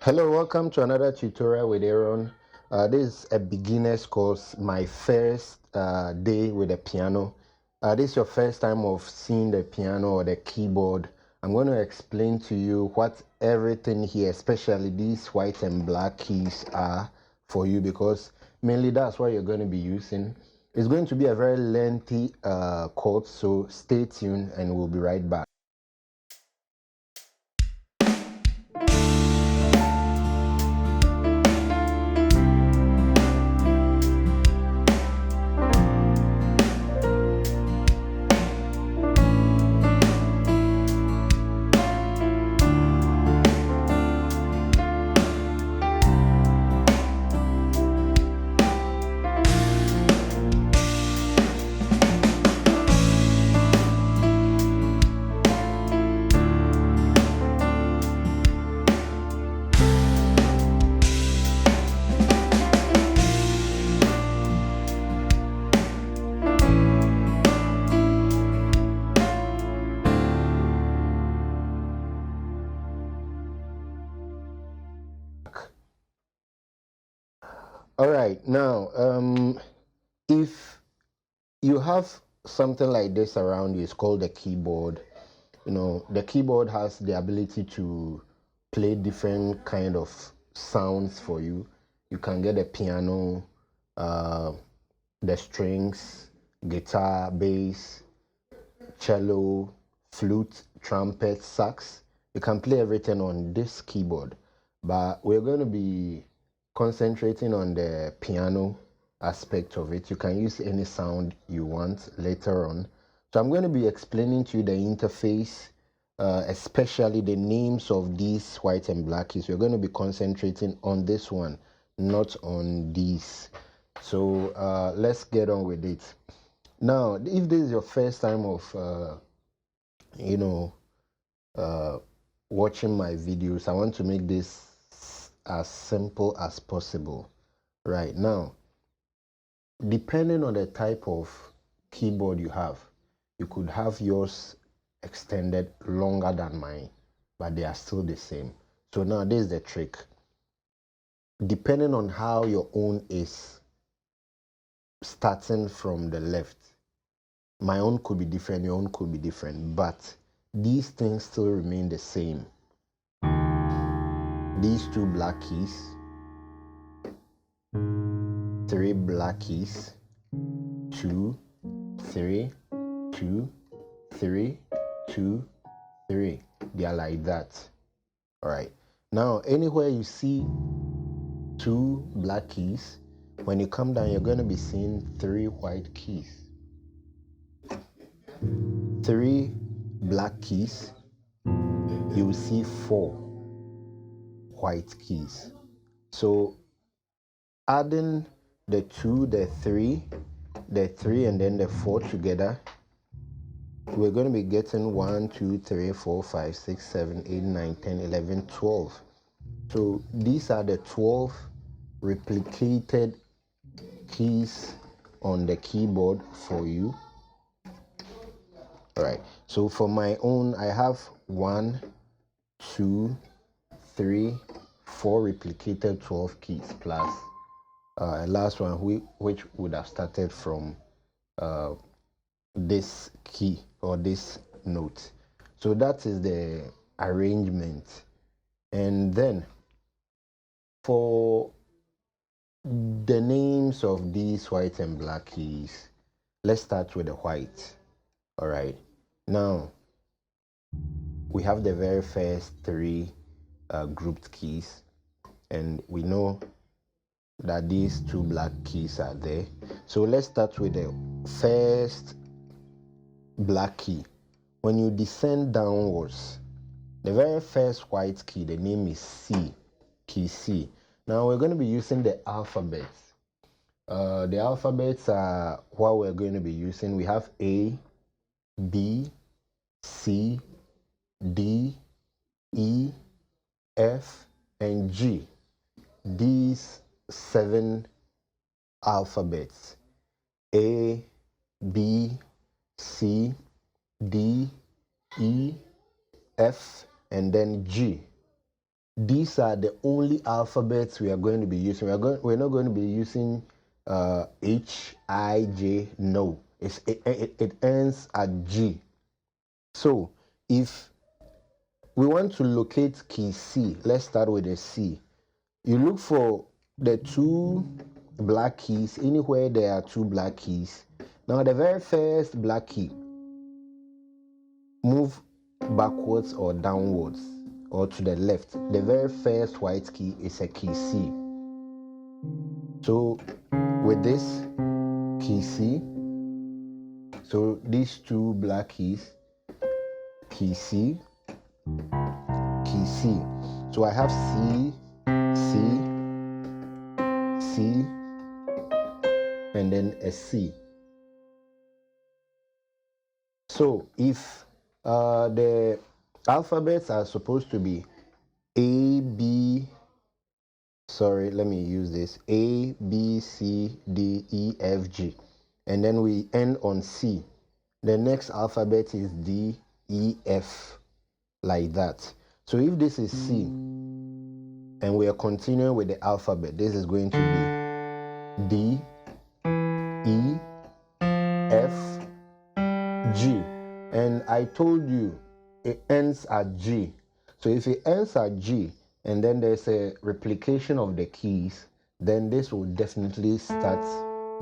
Hello, welcome to another tutorial with Aaron. This is a beginner's course, my first day with the piano. This is your first time of seeing the piano or the keyboard. I'm going to explain to you what everything here, especially these white and black keys, are for you, because mainly that's what you're going to be using. It's going to be a very lengthy course, so stay tuned and we'll be right back. All right, now, if you have something like this around you, it's called a keyboard. You know, the keyboard has the ability to play different kind of sounds for you. You can get a piano, uh, the strings, guitar, bass, cello, flute, trumpet, sax. You can play everything on this keyboard, but we're going to be concentrating on the piano aspect of it. You can use any sound you want later on. So I'm going to be explaining to you the interface, especially the names of these white and black keys. We're going to be concentrating on this one, not on these. So let's get on with it. Now, if this is your first time of, you know, uh, watching my videos, I want to make this as simple as possible. Right now, depending on the type of keyboard you have, you could have yours extended longer than mine, but they are still the same. So now this is the trick. Depending on how your own is, starting from the left, my own could be different, your own could be different, but these things still remain the same. These two black keys, three black keys, 2, 3, 2, 3, 2, 3. They are like that. All right. Now, anywhere you see two black keys, when you come down, you're going to be seeing three white keys. Three black keys, you will see four white keys. So adding the 2, the 3, and then the 4 together, we're going to be getting 1, 2, 3, 4, 5, 6, 7, 8, 9, 10, 11, 12. So these are the 12 replicated keys on the keyboard for you. All right. So for my own, I have 1, 2, 3, 4 replicated 12 keys plus a last one which would have started from this key or this note. So that is the arrangement. And then for the names of these white and black keys, let's start with the white. All right. Now we have the very first three grouped keys, and we know that these two black keys are there. So let's start with the first black key. When you descend downwards, the very first white key, the name is C, key C. Now we're going to be using the alphabets. The alphabets are what we're going to be using. We have A, B, C, D, E, F, and G. These 7 alphabets: A, B, C, D, E, F, and then G. these are the only alphabets we are going to be using. We're not going to be using H, I, J. No, it ends at G. So if we want to locate key C, let's start with a C. You look for the two black keys anywhere there are two black keys. Now the very first black key, move backwards or downwards or to the left. The very first white key is a key C. So with this key C, so these two black keys, key C, key C. So I have C, C, C, and then a C. So if the alphabets are supposed to be A, B, sorry, let me use this, A, B, C, D, E, F, G, and then we end on C. The next alphabet is D, E, F, like that. So if this is C, and we are continuing with the alphabet, this is going to be D, E, F, G. And I told you it ends at G. So if it ends at G, and then there's a replication of the keys, then this will definitely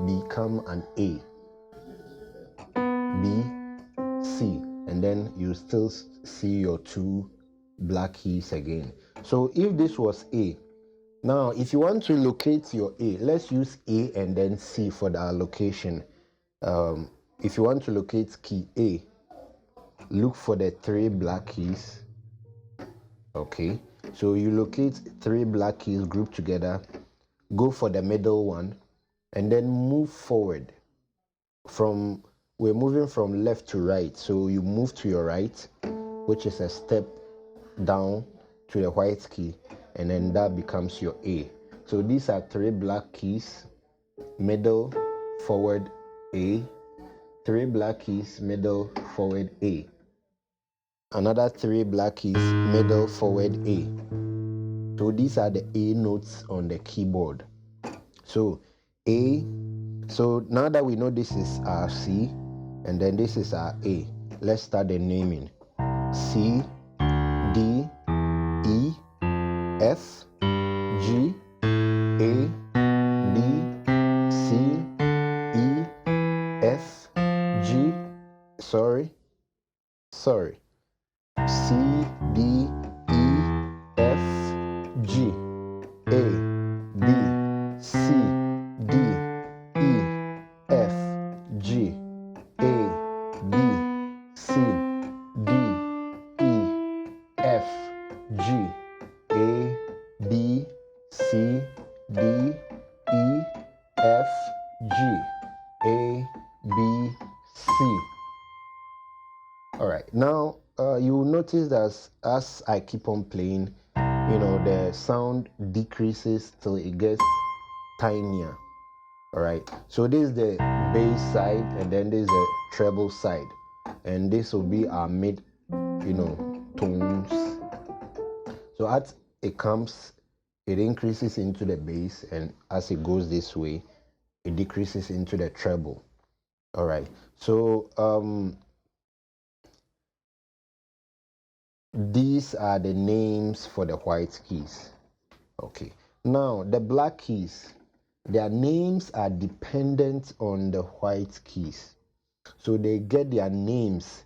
become an A, B, C, and then you still see your two black keys again. So if this was A, now if you want to locate your A, let's use A and then C for the allocation. If you want to locate key A, look for the three black keys. Okay, so you locate three black keys grouped together, go for the middle one, and then move forward. We're moving from left to right, so you move to your right, which is a step down to the white key, and then that becomes your A. So these are three black keys, middle, forward, A, three black keys, middle, forward, A. Another three black keys, middle, forward, A. So these are the A notes on the keyboard. So A, so now that we know this is our C, and then this is our A, let's start the naming. C, D, E, F, G, A, B, C, E, F, G, sorry, C, D, E, F, G, A, B, C, D, E, F, G, A, B, C, D, E, F, G, A, B, C, D, E, F, G, A, B, C. All right, now you will notice that as I keep on playing, the sound decreases till it gets tinier. All right, so this is the bass side, and then this is the treble side, and this will be our mid, tones. So as it comes, it increases into the bass, and as it goes this way, it decreases into the treble. All right, so these are the names for the white keys. Okay, now the black keys, their names are dependent on the white keys. So they get their names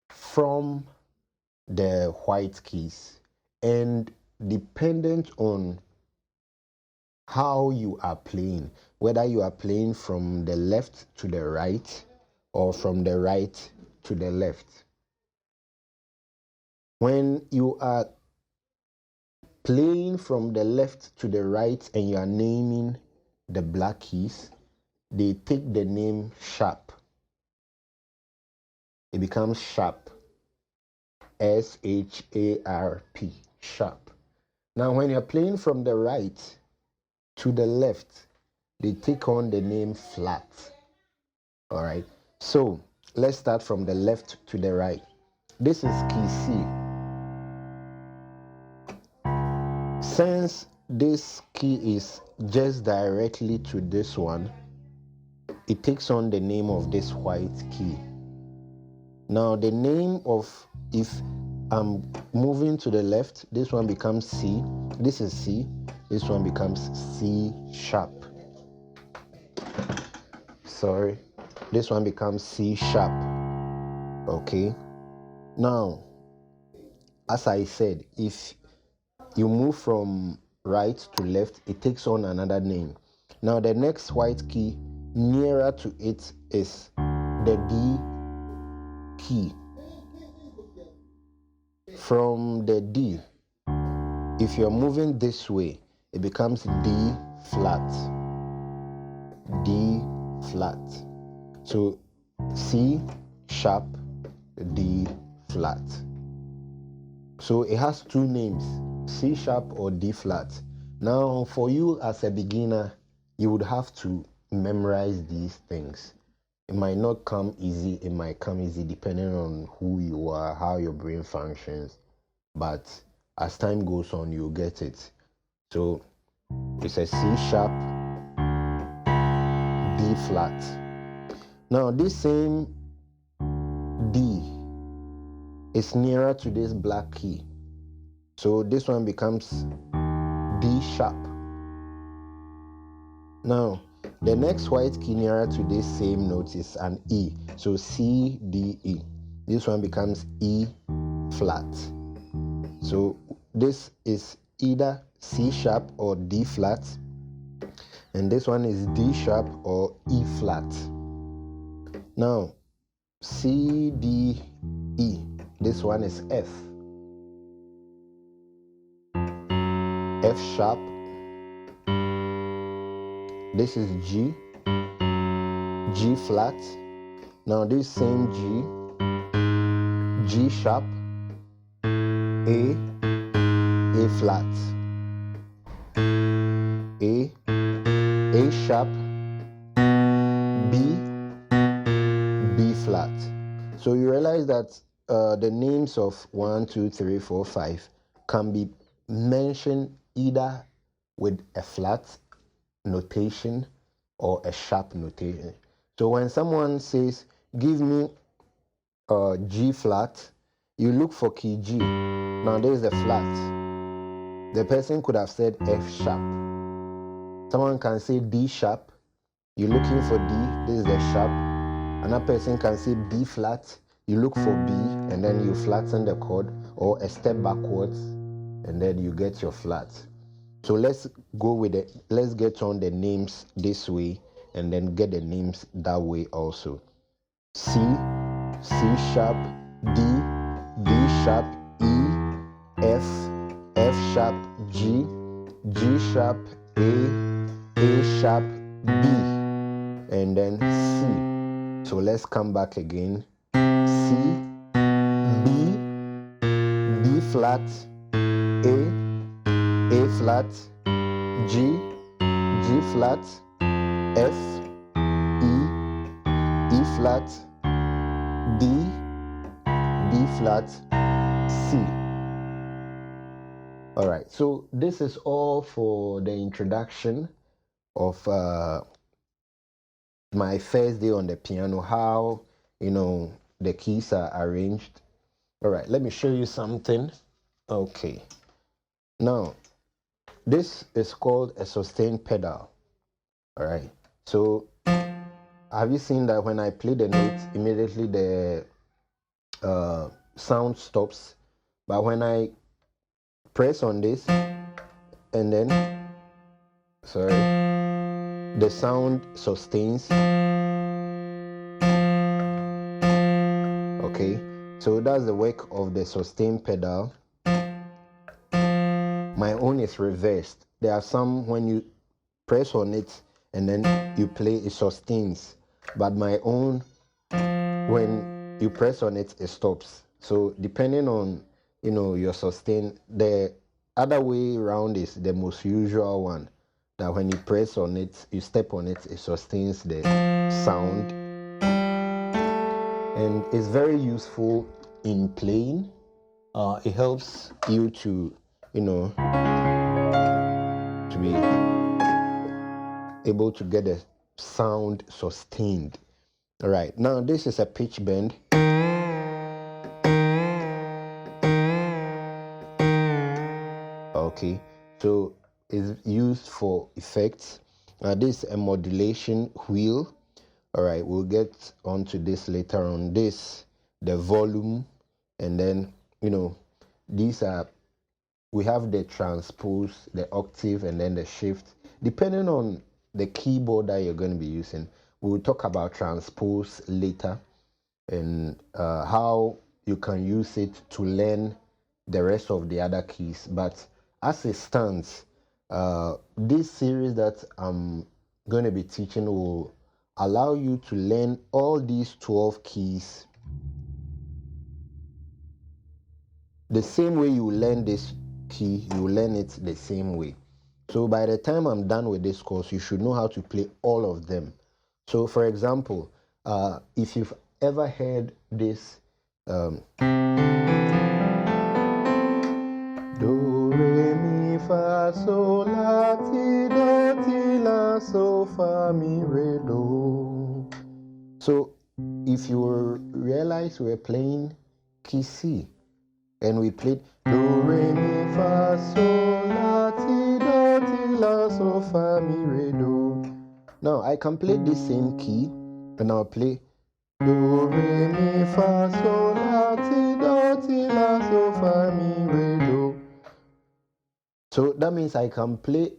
from the white keys, and dependent on how you are playing, whether you are playing from the left to the right or from the right to the left. When you are playing from the left to the right and you are naming the black keys, they take the name sharp. It becomes sharp. S-H-A-R-P, sharp. Now, when you're playing from the right to the left, they take on the name flat. All right. So let's start from the left to the right. This is key C. Since this key is just directly to this one, it takes on the name of this white key. Now the name of, if I'm moving to the left, this one becomes C. This is C. This one becomes C sharp. Sorry. This one becomes C sharp. Okay. Now, as I said, if you move from right to left, it takes on another name. Now, the next white key nearer to it is the D key. From the D, if you're moving this way, it becomes D flat. D flat. So C sharp, D flat. So it has two names, C sharp or D flat. Now, for you as a beginner, you would have to memorize these things. It might not come easy, it might come easy depending on who you are, how your brain functions. But as time goes on, you'll get it. So it's a C sharp, D flat. Now this same D is nearer to this black key. So this one becomes D sharp. Now the next white key nearer to this same note is an E. So C, D, E. This one becomes E flat. So this is either C sharp or D flat. And this one is D sharp or E flat. Now, C, D, E. This one is F. F sharp. This is G. G flat. Now this same G. G sharp. A flat. A sharp. B flat. So you realize that the names of 1, 2, 3, 4, 5 can be mentioned either with a flat notation or a sharp notation. So when someone says, give me G flat, you look for key G. Now there's the flat. The person could have said F sharp. Someone can say D sharp. You're looking for D, this is the sharp. Another person can say B flat. You look for B and then you flatten the chord, or a step backwards and then you get your flat. So let's go with it. Let's get on the names this way and then get the names that way also. C, C sharp, D, D sharp, E, F, F sharp, G, G sharp, A sharp, B, and then C. So let's come back again. C, B, D flat, A flat, G, G flat, F, E flat, D flat, C. All right, so this is all for the introduction of my first day on the piano, how, the keys are arranged. All right, let me show you something. Okay. Now, this is called a sustain pedal. All right. So, have you seen that when I play the note, immediately the sound stops? But when I press on this, and then, the sound sustains. Okay. So that's the work of the sustain pedal. My own is reversed. There are some when you press on it and then you play, it sustains. But my own, when you press on it, it stops. So depending on, your sustain, the other way around is the most usual one. That when you press on it, you step on it, it sustains the sound. And it's very useful in playing. It helps you to, able to get the sound sustained. All right, now this is a pitch bend. Okay, so it's used for effects. This is a modulation wheel. All right, we'll get onto this later on. This, the volume, and then, you know, these are, we have the transpose, the octave, and then the shift. Depending on the keyboard that you're going to be using, we'll talk about transpose later, and how you can use it to learn the rest of the other keys. But as it stands, this series that I'm going to be teaching will allow you to learn all these 12 keys the same way you learn this key. You learn it the same way. So by the time I'm done with this course, you should know how to play all of them. So for example, if you've ever heard this do, re, mi, fa, sol, la, ti, do, ti, la, so, fa, mi, re, do. So if you realize we're playing key C, and we played do, re, mi, fa, sol, la, ti, do, ti, la, so, fa, mi, re, do. Now I can play this same key, and I'll play do, re, mi, fa, sol, la, ti, do, ti, la, so, fa, mi, re, do. So that means I can play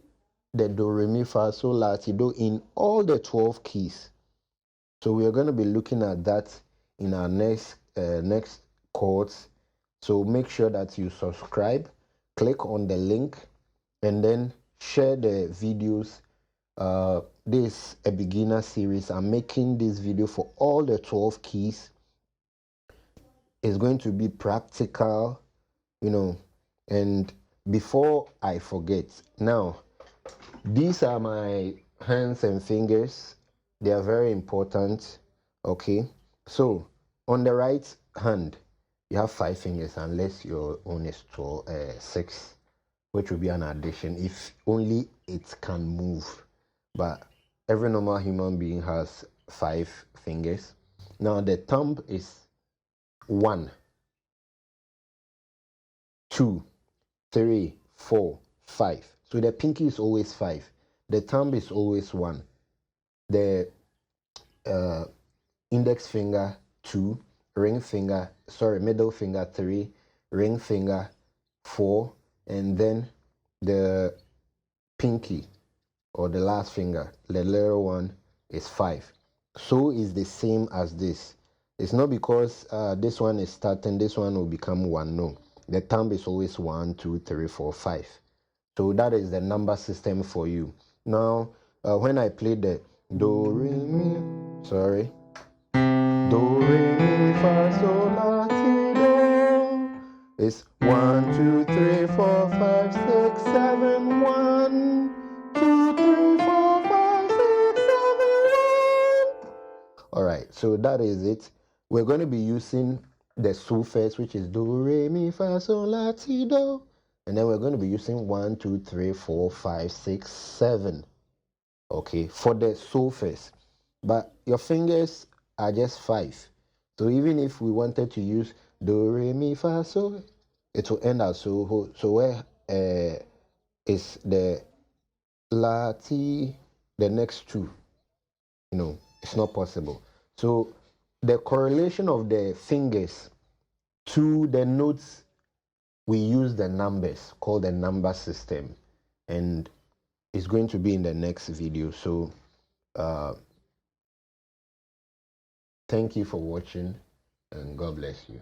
the do, re, mi, fa, sol, la, ti, do in all the 12 keys. So we are going to be looking at that in our next course. So make sure that you subscribe, click on the link, and then share the videos. This is a beginner series. I'm making this video for all the 12 keys. It's going to be practical, you know. And before I forget, now these are my hands and fingers. They are very important. Okay, so on the right hand you have 5 fingers, unless your own is 6, which will be an addition if only it can move. But every normal human being has 5 fingers. Now the thumb is 1, 2, 3, 4, 5. So the pinky is always 5. The thumb is always 1. The index finger 2, middle finger 3, ring finger 4, and then the pinky, or the last finger, the little one, is 5. So is the same as this. It's not because this one is starting, this one will become 1. No, the thumb is always 1, 2, 3, 4, 5. So that is the number system for you. Now when I play the do, re, mi, do, re, mi, fa, sol, la, ti, do. It's 1, 2, 3, 4, 5, 6, 7, 1, 2, 3, 4, 5, 6, 7, 1. All right, so that is it. We're going to be using the solfege, which is do, re, mi, fa, sol, la, ti, do. And then we're going to be using 1, 2, 3, 4, 5, 6, 7. Okay, for the solfege. But your fingers are just 5. So even if we wanted to use do, re, mi, fa, sol, it will end as so. So where is the la, ti, the next 2? You know, it's not possible. So the correlation of the fingers to the notes, we use the numbers, called the number system, and it's going to be in the next video. So thank you for watching, and God bless you.